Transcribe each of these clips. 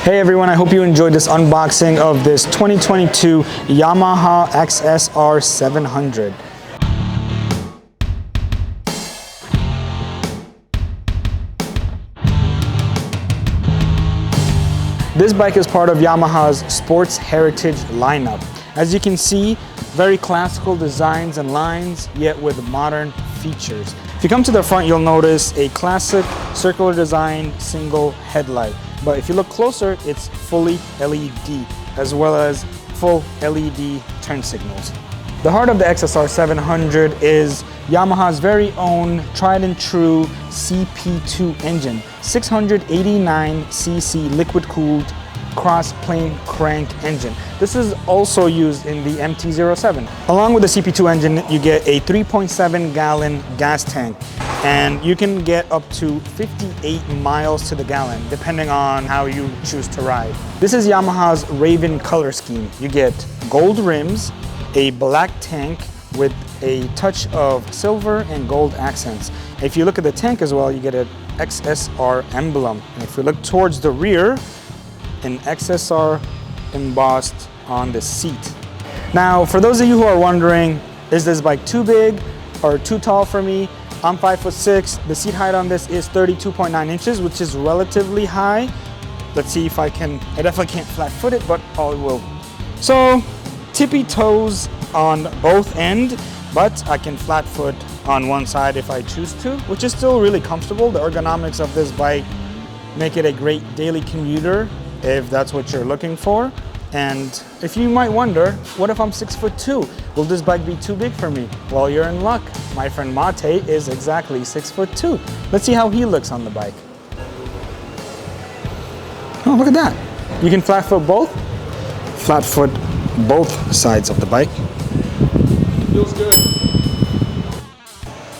Hey everyone, I hope you enjoyed this unboxing of this 2022 Yamaha XSR700. This bike is part of Yamaha's Sports Heritage lineup. As you can see, very classical designs and lines, yet with modern features. If you come to the front, you'll notice a classic circular design single headlight. But if you look closer, it's fully LED, as well as full LED turn signals. The heart of the XSR700 is Yamaha's very own tried and true CP2 engine, 689cc liquid-cooled cross-plane crank engine. This is also used in the MT-07. Along with the CP2 engine, you get a 3.7 gallon gas tank, and you can get up to 58 miles to the gallon, depending on how you choose to ride. This is Yamaha's Raven color scheme. You get gold rims, a black tank with a touch of silver and gold accents. If you look at the tank as well, you get an XSR emblem. And if you look towards the rear, an XSR embossed on the seat. Now, for those of you who are wondering, is this bike too big or too tall for me? I'm 5'6". The seat height on this is 32.9 inches, which is relatively high. Let's see if I definitely can't flat foot it, but I will. So, tippy toes on both ends, but I can flat foot on one side if I choose to, which is still really comfortable. The ergonomics of this bike make it a great daily commuter if that's what you're looking for. And if you might wonder, what if I'm 6'2"? Will this bike be too big for me? Well, you're in luck. My friend Mate is exactly 6'2". Let's see how he looks on the bike. Oh, look at that. You can flat foot both sides of the bike. Feels good.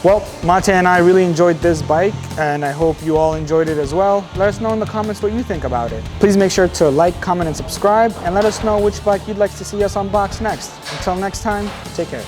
Well, Mate and I really enjoyed this bike, and I hope you all enjoyed it as well. Let us know in the comments what you think about it. Please make sure to like, comment, and subscribe, and let us know which bike you'd like to see us unbox next. Until next time, take care.